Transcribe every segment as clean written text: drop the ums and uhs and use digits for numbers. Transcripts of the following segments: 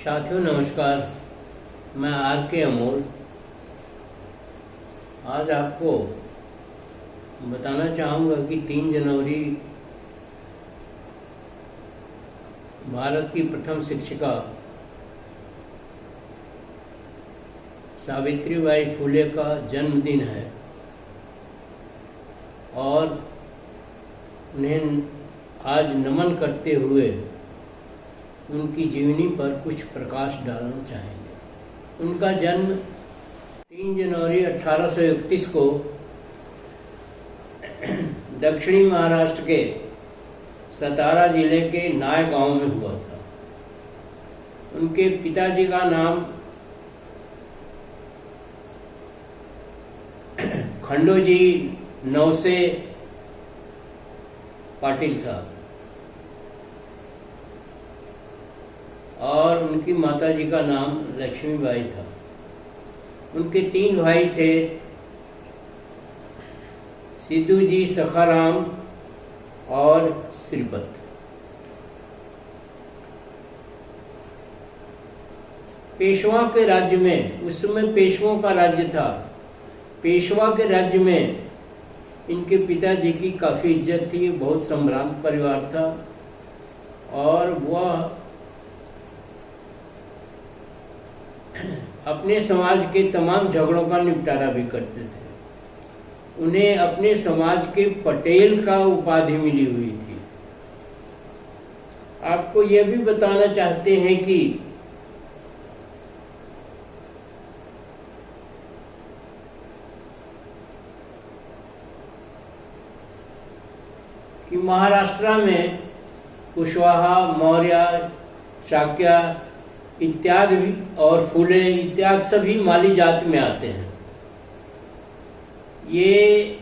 साथियों नमस्कार, मैं आर के अमोल आज आपको बताना चाहूँगा कि 3 जनवरी भारत की प्रथम शिक्षिका सावित्रीबाई फुले का जन्मदिन है और उन्हें आज नमन करते हुए उनकी जीवनी पर कुछ प्रकाश डालना चाहेंगे। उनका जन्म 3 जनवरी 1831 को दक्षिणी महाराष्ट्र के सतारा जिले के नाय गांव में हुआ था। उनके पिताजी का नाम खंडोजी नवसे पाटिल था और उनकी माताजी का नाम लक्ष्मीबाई था। उनके 3 भाई थे, सिद्धू जी, सखाराम और श्रीपत। पेशवा के राज्य में, उस समय पेशवों का राज्य था, पेशवा के राज्य में इनके पिताजी की काफ़ी इज्जत थी। बहुत सम्भ्रांत परिवार था और वह अपने समाज के तमाम झगड़ों का निपटारा भी करते थे। उन्हें अपने समाज के पटेल का उपाधि मिली हुई थी। आपको यह भी बताना चाहते हैं कि महाराष्ट्र में कुशवाहा, मौर्य, शाक्य इत्यादि और फुले इत्यादि सभी माली जाति में आते हैं। ये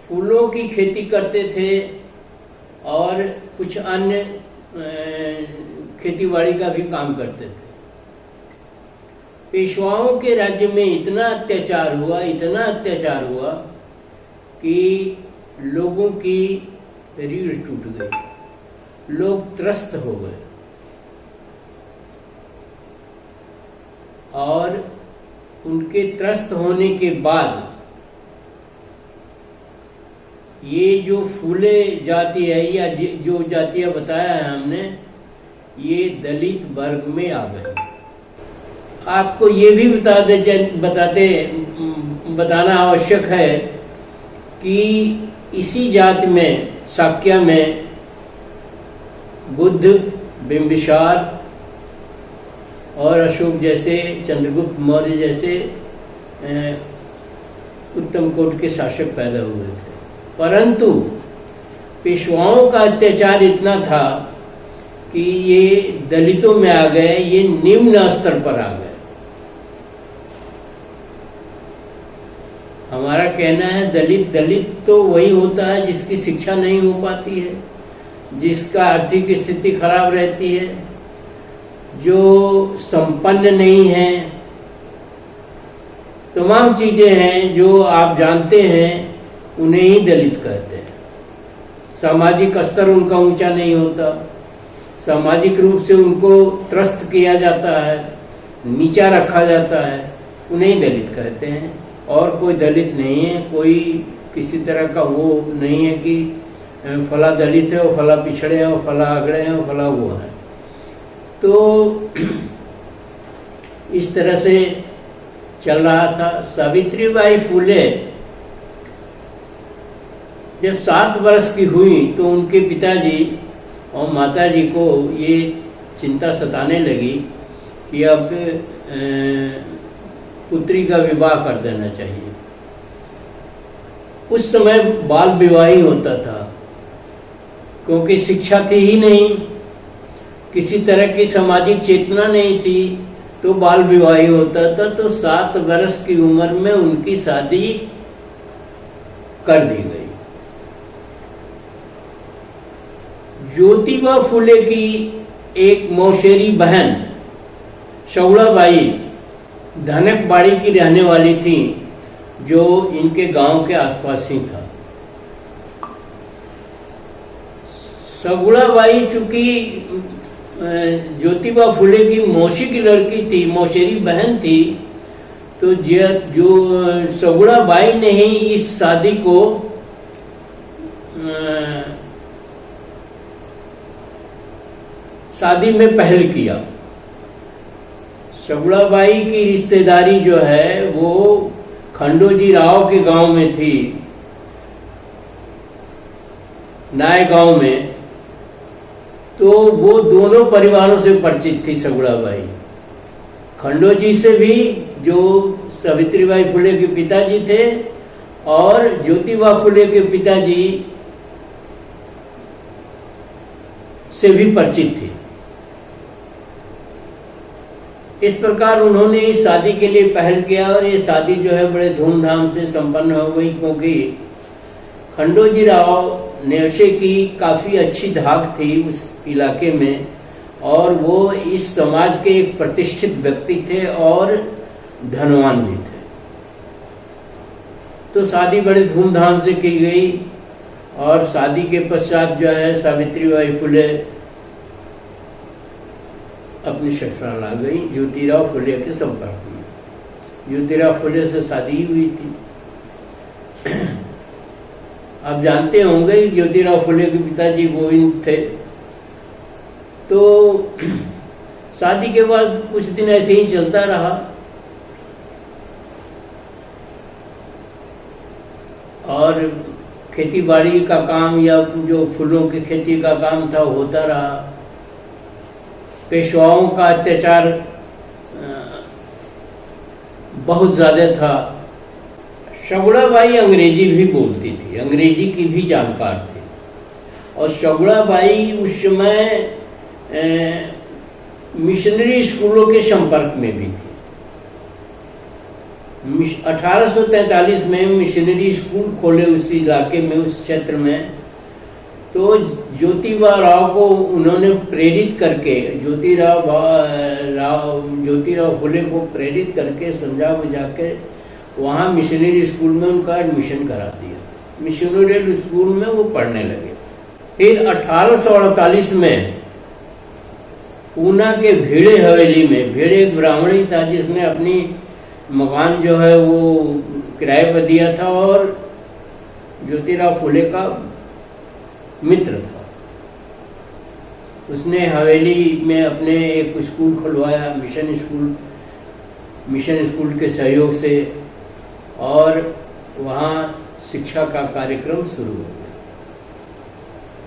फूलों की खेती करते थे और कुछ अन्य खेतीबाड़ी का भी काम करते थे। पेशवाओं के राज्य में इतना अत्याचार हुआ कि लोगों की रीढ़ टूट गई, लोग त्रस्त हो गए और उनके त्रस्त होने के बाद ये जो फूले जाति है या जो जातियां बताया है हमने, ये दलित वर्ग में आ गए। आपको ये भी बताना आवश्यक है कि इसी जाति में, शाक्य में, बुद्ध, बिंबिसार और अशोक जैसे, चंद्रगुप्त मौर्य जैसे उत्तम कोटि के शासक पैदा हुए थे। परंतु पेशवाओं का अत्याचार इतना था कि ये दलितों में आ गए, ये निम्न स्तर पर आ गए। हमारा कहना है दलित तो वही होता है जिसकी शिक्षा नहीं हो पाती है, जिसका आर्थिक स्थिति खराब रहती है, जो संपन्न नहीं है। तमाम चीजें हैं जो आप जानते हैं, उन्हें ही दलित कहते हैं। सामाजिक स्तर उनका ऊंचा नहीं होता, सामाजिक रूप से उनको त्रस्त किया जाता है, नीचा रखा जाता है, उन्हें ही दलित कहते हैं। और कोई दलित नहीं है, कोई किसी तरह का वो नहीं है कि फला दलित है और फला पिछड़े हैं और फला अगड़े हैं और फला वो है। तो इस तरह से चल रहा था। सावित्रीबाई फुले जब 7 वर्ष की हुई तो उनके पिताजी और माताजी को ये चिंता सताने लगी कि अब पुत्री का विवाह कर देना चाहिए। उस समय बाल विवाह ही होता था, क्योंकि शिक्षा थी ही नहीं, किसी तरह की सामाजिक चेतना नहीं थी, तो बाल विवाह ही होता था। तो 7 वर्ष की उम्र में उनकी शादी कर दी गई। ज्योतिबा फुले की एक मौसेरी बहन शगुड़ाबाई धनकबाड़ी की रहने वाली थी, जो इनके गांव के आसपास ही था। सगुड़ाबाई चूंकि ज्योतिबा फुले की मौसी की लड़की थी, मौसेरी बहन थी। तो जो सगुड़ा बाई ने ही इस शादी को शादी में पहल किया। सगुड़ा बाई की रिश्तेदारी जो है वो खंडोजी राव के गांव में थी, नाय गांव में। तो वो दोनों परिवारों से परिचित थी सगुड़ा बाई, खंडोजी से भी जो सावित्रीबाई फुले के पिताजी थे, और ज्योतिबा फुले के पिताजी से भी परिचित थी। इस प्रकार उन्होंने इस शादी के लिए पहल किया और ये शादी जो है बड़े धूमधाम से संपन्न हो गई, क्योंकि खंडोजी राव नेवशे की काफी अच्छी धाक थी उस इलाके में, और वो इस समाज के एक प्रतिष्ठित व्यक्ति थे और धनवान भी थे। तो शादी बड़े धूमधाम से की गई, और शादी के पश्चात जो है सावित्रीबाई फुले अपनी ससुराल आ गई ज्योतिराव फुले के संपर्क में। ज्योतिराव फुले से शादी हुई थी। आप जानते होंगे ज्योतिराव फुले के पिताजी गोविंद थे। तो शादी के बाद कुछ दिन ऐसे ही चलता रहा, और खेती बाड़ी का काम या जो फूलों की खेती का काम था होता रहा। पेशवाओं का अत्याचार बहुत ज्यादा था। सगुड़ा बाई अंग्रेजी भी बोलती थी, अंग्रेजी की भी जानकार थी, और सगुड़ा बाई उस समय मिशनरी स्कूलों के संपर्क में भी थी। 1843 में मिशनरी स्कूल खोले उस इलाके में, उस क्षेत्र में। तो ज्योतिबा राव को उन्होंने प्रेरित करके, ज्योतिराव फुले को प्रेरित करके समझा बुझा के वहाँ मिशनरी स्कूल में उनका एडमिशन करा दिया। मिशनरी स्कूल में वो पढ़ने लगे। फिर 1848 में पूना के भेड़े हवेली में, भेड़े एक ब्राह्मणी था जिसने अपनी मकान जो है वो किराए पर दिया था, और ज्योतिराव फुले का मित्र था। उसने हवेली में अपने एक स्कूल खुलवाया, मिशन स्कूल के सहयोग से, और वहाँ शिक्षा का कार्यक्रम शुरू हो गया।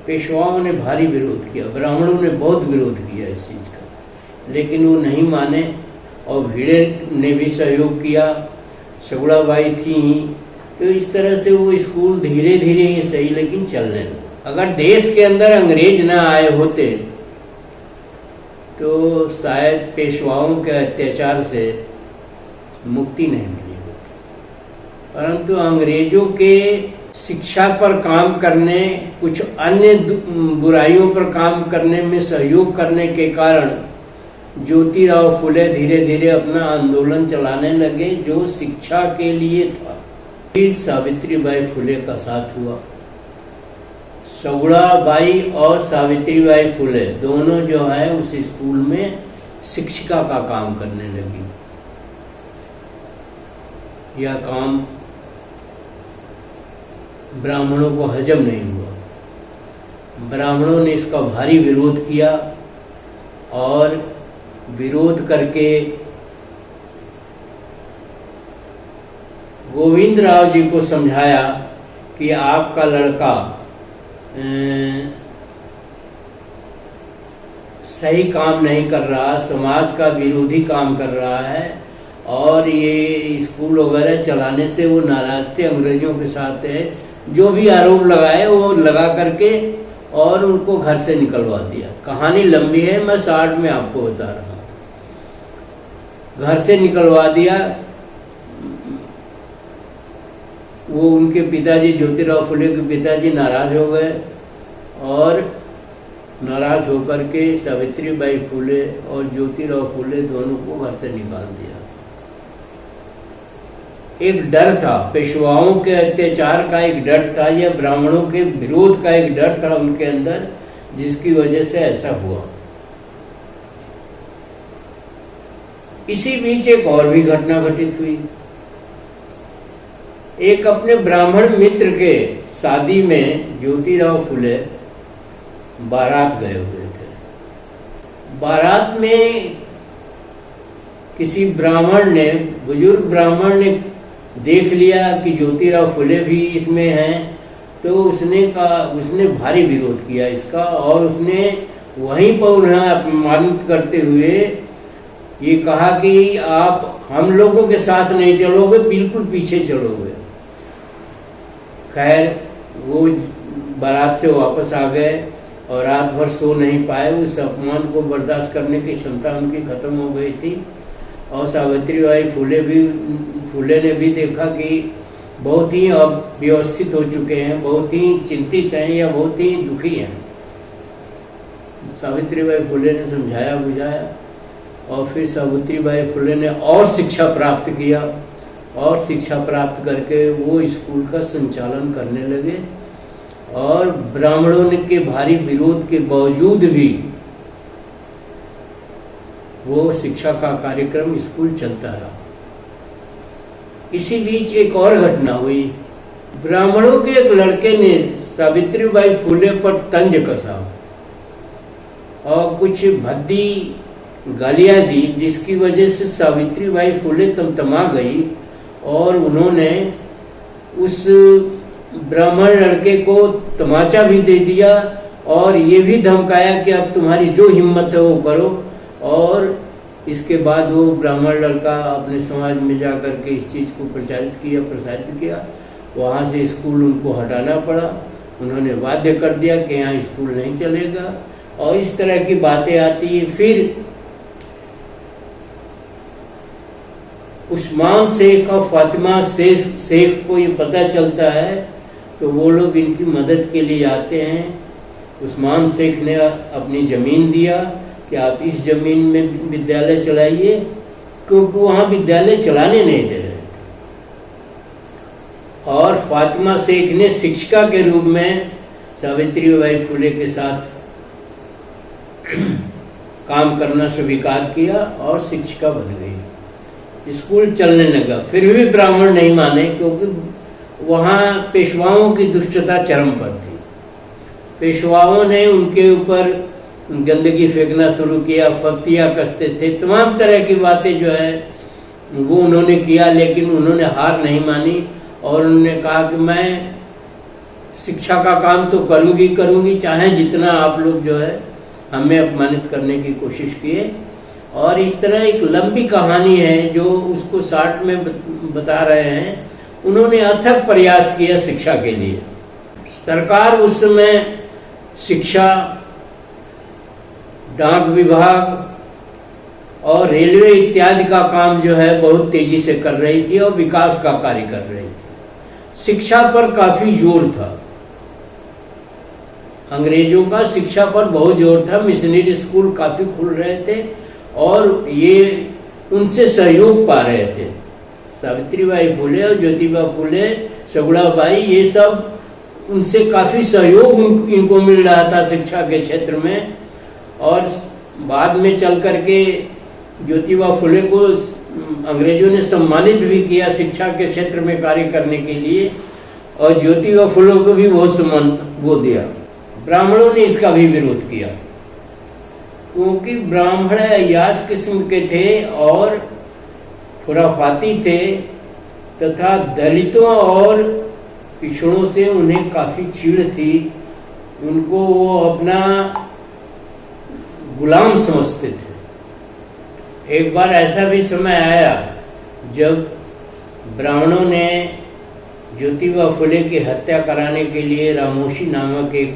पेशवाओं ने भारी विरोध किया, ब्राह्मणों ने बहुत विरोध किया इस चीज का, लेकिन वो नहीं माने, और भिड़े ने भी सहयोग किया, सगुड़ा बाई थी ही। तो इस तरह से वो स्कूल धीरे धीरे ही सही लेकिन चलने लगा। अगर देश के अंदर अंग्रेज न आए होते तो शायद पेशवाओं के अत्याचार से मुक्ति नहीं मिली होती, परंतु अंग्रेजों के शिक्षा पर काम करने, कुछ अन्य बुराइयों पर काम करने में सहयोग करने के कारण ज्योतिराव फुले धीरे धीरे अपना आंदोलन चलाने लगे जो शिक्षा के लिए था। फिर सावित्रीबाई फुले का साथ हुआ। सगुड़ा बाई और सावित्रीबाई फुले दोनों जो है उस स्कूल में शिक्षिका का काम करने लगी। यह काम ब्राह्मणों को हजम नहीं हुआ। ब्राह्मणों ने इसका भारी विरोध किया, और विरोध करके गोविंद राव जी को समझाया कि आपका लड़का सही काम नहीं कर रहा, समाज का विरोधी काम कर रहा है, और ये स्कूल वगैरह चलाने से वो नाराज थे, अंग्रेजों के साथ है। जो भी आरोप लगाए वो लगा करके और उनको घर से निकलवा दिया। कहानी लंबी है, मैं शॉर्ट में आपको बता रहा हूँ। घर से निकलवा दिया। वो उनके पिताजी ज्योतिराव फुले के पिताजी नाराज हो गए, और नाराज होकर के सावित्रीबाई फुले और ज्योतिराव फुले दोनों को घर से निकाल दिया। एक डर था, पेशवाओं के अत्याचार का एक डर था, या ब्राह्मणों के विरोध का एक डर था उनके अंदर, जिसकी वजह से ऐसा हुआ। इसी बीच एक और भी घटना घटित हुई। एक अपने ब्राह्मण मित्र के शादी में ज्योतिराव फुले बारात गए हुए थे। बारात में किसी ब्राह्मण ने, बुजुर्ग ब्राह्मण ने देख लिया कि ज्योतिराव फुले भी इसमें हैं, तो उसने भारी विरोध किया इसका, और उसने वहीं पर उन्हें अपमानित करते हुए ये कहा कि आप हम लोगों के साथ नहीं चलोगे, बिल्कुल पीछे चलोगे। खैर वो बारात से वापस आ गए और रात भर सो नहीं पाए। उस अपमान को बर्दाश्त करने की क्षमता उनकी खत्म हो गई थी। और सावित्रीबाई फुले ने भी देखा कि बहुत ही अव्यवस्थित हो चुके हैं, बहुत ही चिंतित हैं या बहुत ही दुखी हैं। सावित्रीबाई फुले ने समझाया बुझाया, और फिर सावित्रीबाई फुले ने और शिक्षा प्राप्त किया, और शिक्षा प्राप्त करके वो स्कूल का संचालन करने लगे। और ब्राह्मणों के भारी विरोध के बावजूद भी वो शिक्षा का कार्यक्रम स्कूल चलता रहा। इसी बीच एक और घटना हुई। ब्राह्मणों के एक लड़के ने सावित्रीबाई फुले पर तंज कसा और कुछ भद्दी गालियां दी, जिसकी वजह से सावित्रीबाई फुले तमतमा गई और उन्होंने उस ब्राह्मण लड़के को तमाचा भी दे दिया और ये भी धमकाया कि अब तुम्हारी जो हिम्मत है वो करो। और इसके बाद वो ब्राह्मण लड़का अपने समाज में जा कर के इस चीज़ को प्रसारित किया। वहाँ से स्कूल उनको हटाना पड़ा। उन्होंने वाध्य कर दिया कि यहाँ स्कूल नहीं चलेगा, और इस तरह की बातें आती हैं। फिर उस्मान शेख और फातिमा शेख को ये पता चलता है, तो वो लोग इनकी मदद के लिए आते हैं। उस्मान शेख ने अपनी ज़मीन दिया कि आप इस ज़मीन में विद्यालय चलाइए, क्योंकि वहाँ विद्यालय चलाने नहीं दे रहे थे। और फातिमा शेख ने शिक्षिका के रूप में सावित्रीबाई फुले के साथ काम करना स्वीकार किया और शिक्षिका बन गई। स्कूल चलने लगा। फिर भी ब्राह्मण नहीं माने, क्योंकि वहाँ पेशवाओं की दुष्टता चरम पर थी। पेशवाओं ने उनके ऊपर गंदगी फेंकना शुरू किया, फतिया कसते थे, तमाम तरह की बातें जो है वो उन्होंने किया। लेकिन उन्होंने हार नहीं मानी और उन्होंने कहा कि मैं शिक्षा का काम तो करूँगी, चाहे जितना आप लोग जो है हमें अपमानित करने की कोशिश किए। और इस तरह एक लंबी कहानी है जो उसको शॉर्ट में बता रहे हैं। उन्होंने अथक प्रयास किया शिक्षा के लिए। सरकार उस समय शिक्षा, डाक विभाग और रेलवे इत्यादि का काम जो है बहुत तेजी से कर रही थी और विकास का कार्य कर रही थी। शिक्षा पर काफी जोर था। अंग्रेजों का शिक्षा पर बहुत जोर था। मिशनरी स्कूल काफी खुल रहे थे और ये उनसे सहयोग पा रहे थे। सावित्रीबाई फुले और ज्योतिबा फुले, सगुड़ाबाई, ये सब उनसे काफी सहयोग इनको मिल रहा था शिक्षा के क्षेत्र में। और बाद में चल करके ज्योतिबा फुले को अंग्रेजों ने सम्मानित भी किया शिक्षा के क्षेत्र में कार्य करने के लिए, और ज्योतिबा फुले को भी बहुत सम्मान वो दिया। ब्राह्मणों ने इसका भी विरोध किया, क्योंकि ब्राह्मण अय्याश किस्म के थे और खुराफाती थे, तथा दलितों और पिछड़ों से उन्हें काफी चिढ़ थी। उनको वो अपना गुलाम समझते थे। एक बार ऐसा भी समय आया जब ब्राह्मणों ने ज्योतिबा फुले की हत्या कराने के लिए रामोशी नामक एक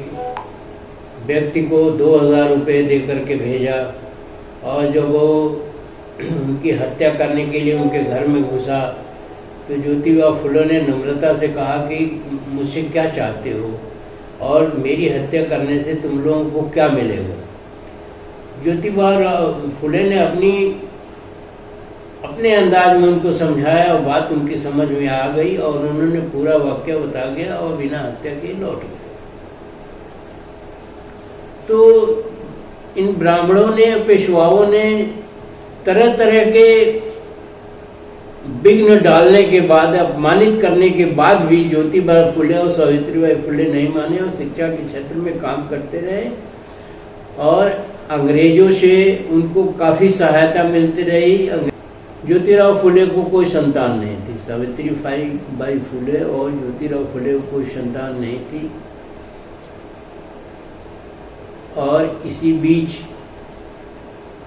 व्यक्ति को 2000 रुपये दे करके भेजा, और जब वो उनकी हत्या करने के लिए उनके घर में घुसा तो ज्योतिबा फुले ने नम्रता से कहा कि मुझसे क्या चाहते हो और मेरी हत्या करने से तुम लोगों को क्या मिलेगा। ज्योतिबा फुले ने अपने अंदाज में उनको समझाया और बात उनकी समझ में आ गई और उन्होंने पूरा वाक्य बता गया और बिना हत्या के लौट गए। तो इन ब्राह्मणों ने, पेशवाओं ने तरह तरह के विघ्न डालने के बाद, अपमानित करने के बाद भी ज्योतिबा फुले और सावित्रीबाई फुले नहीं माने और शिक्षा के क्षेत्र में काम करते रहे और अंग्रेजों से उनको काफी सहायता मिलती रही। ज्योतिराव फुले को कोई संतान नहीं थी, सावित्रीबाई फुले और ज्योतिराव फुले को कोई संतान नहीं थी। और इसी बीच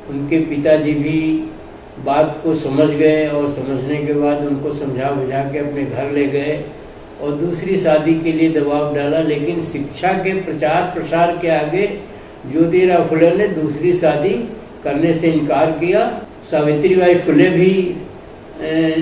उनके पिताजी भी बात को समझ गए और समझने के बाद उनको समझा बुझा के अपने घर ले गए और दूसरी शादी के लिए दबाव डाला। लेकिन शिक्षा के प्रचार प्रसार के आगे ज्योतिराव फुले ने दूसरी शादी करने से इनकार किया। सावित्रीबाई फुले भी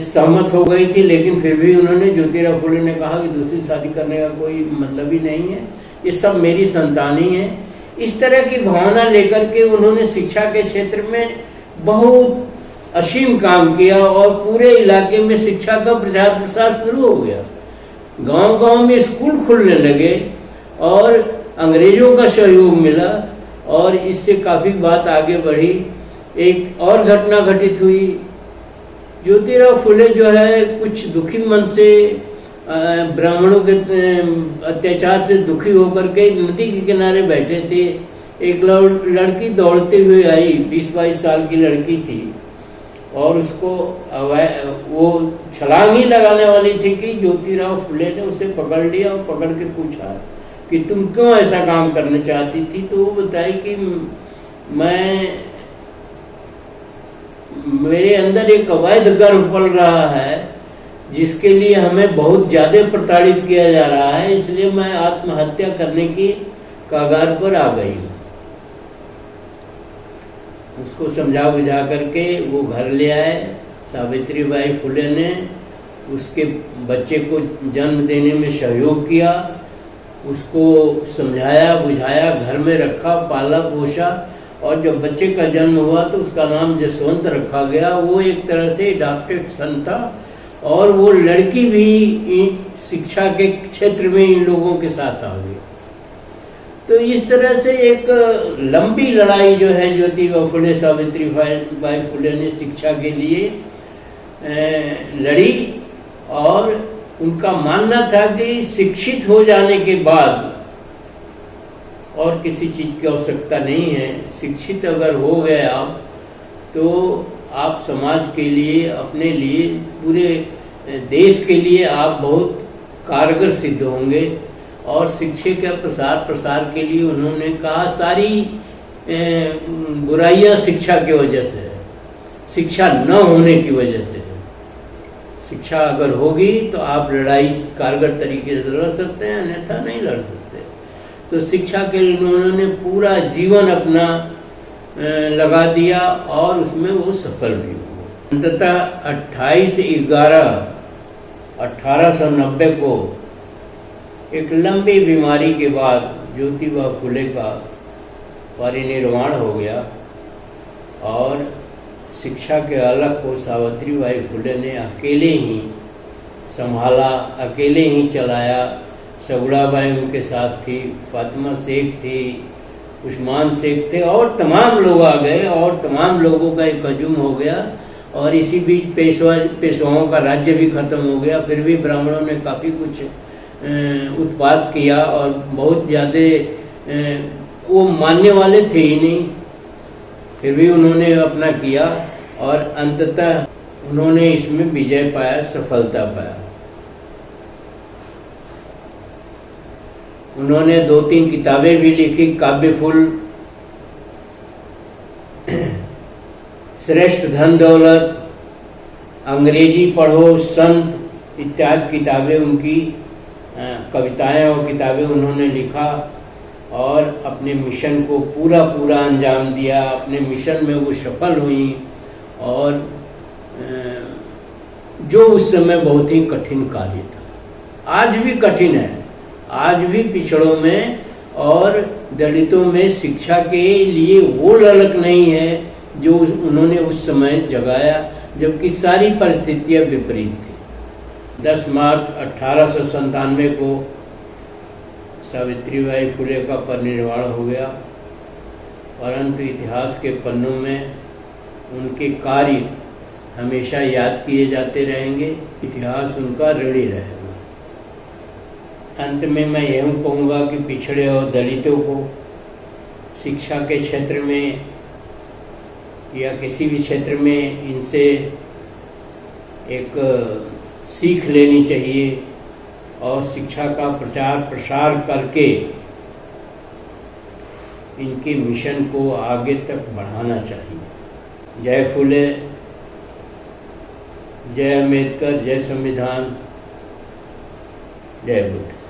सहमत हो गई थी, लेकिन फिर भी उन्होंने, ज्योतिराव फुले ने कहा कि दूसरी शादी करने का कोई मतलब ही नहीं है, ये सब मेरी संतान ही है। इस तरह की भावना लेकर के उन्होंने शिक्षा के क्षेत्र में बहुत असीम काम किया और पूरे इलाके में शिक्षा का प्रचार प्रसार शुरू हो गया। गांव गांव में स्कूल खुलने लगे और अंग्रेजों का सहयोग मिला और इससे काफी बात आगे बढ़ी। एक और घटना घटित हुई। ज्योतिराव फुले जो है कुछ दुखी मन से, ब्राह्मणों के अत्याचार से दुखी होकर के नदी के किनारे बैठे थे। एक लड़की दौड़ते हुए आई, 20-22 साल की लड़की थी और उसको वो छलांग ही लगाने वाली थी कि ज्योतिराव फुले ने उसे पकड़ लिया और पकड़ के पूछा कि तुम क्यों ऐसा काम करना चाहती थी। तो वो बताई कि मेरे अंदर एक अवैध गर्व पल रहा है जिसके लिए हमें बहुत ज्यादा प्रताड़ित किया जा रहा है, इसलिए मैं आत्महत्या करने की कगार पर आ गई हूँ। उसको समझा बुझा करके वो घर ले आए। सावित्रीबाई फुले ने उसके बच्चे को जन्म देने में सहयोग किया, उसको समझाया बुझाया, घर में रखा, पाला पोषा और जब बच्चे का जन्म हुआ तो उसका नाम जसवंत रखा गया। वो एक तरह से अडॉप्टेड सन था और वो लड़की भी शिक्षा के क्षेत्र में इन लोगों के साथ आ गई। तो इस तरह से एक लंबी लड़ाई जो है ज्योतिबा फुले सावित्रीबाई फुले ने शिक्षा के लिए लड़ी और उनका मानना था कि शिक्षित हो जाने के बाद और किसी चीज की आवश्यकता नहीं है। शिक्षित अगर हो गए आप तो आप समाज के लिए, अपने लिए, पूरे देश के लिए आप बहुत कारगर सिद्ध होंगे। और शिक्षा के प्रसार के लिए उन्होंने कहा सारी बुराइयां शिक्षा की वजह से है, शिक्षा न होने की वजह से है। शिक्षा अगर होगी तो आप लड़ाई कारगर तरीके से लड़ सकते हैं, अन्यथा नहीं लड़ सकते। तो शिक्षा के लिए उन्होंने पूरा जीवन अपना लगा दिया और उसमें वो सफल भी हुए। अंततः 28/11/1890 को एक लंबी बीमारी के बाद ज्योतिबा फुले का परिनिर्वाण हो गया और शिक्षा के अलग को सावित्रीबाई फुले ने अकेले ही संभाला, अकेले ही चलाया। सगुड़ाबाई उनके साथ थी, फातिमा शेख थी, उस्मान शेख थे और तमाम लोग आ गए और तमाम लोगों का एक हजूम हो गया। और इसी बीच पेशवाओं का राज्य भी खत्म हो गया। फिर भी ब्राह्मणों ने काफ़ी कुछ उत्पाद किया और बहुत ज़्यादा वो मानने वाले थे ही नहीं, फिर भी उन्होंने अपना किया और अंततः उन्होंने इसमें विजय पाया, सफलता पाया। उन्होंने 2-3 किताबें भी लिखी, काव्यफुल, श्रेष्ठ धन दौलत, अंग्रेजी पढ़ो, संत इत्यादि किताबें उनकी, कविताएं और किताबें उन्होंने लिखा और अपने मिशन को पूरा अंजाम दिया। अपने मिशन में वो सफल हुई और जो उस समय बहुत ही कठिन कार्य था, आज भी कठिन है, आज भी पिछड़ों में और दलितों में शिक्षा के लिए वो ललक नहीं है जो उन्होंने उस समय जगाया, जबकि सारी परिस्थितियां विपरीत थी। 10 मार्च 1897 को सावित्रीबाई फुले का परिनिर्वाण हो गया, परंतु इतिहास के पन्नों में उनके उनके कार्य हमेशा याद किए जाते रहेंगे, इतिहास उनका ऋणी रहेगा। अंत में मैं यूँ कहूँगा कि पिछड़े और दलितों को शिक्षा के क्षेत्र में या किसी भी क्षेत्र में इनसे एक सीख लेनी चाहिए और शिक्षा का प्रचार प्रसार करके इनके मिशन को आगे तक बढ़ाना चाहिए। जय फुले, जय अम्बेडकर, जय संविधान, जय बुद्ध।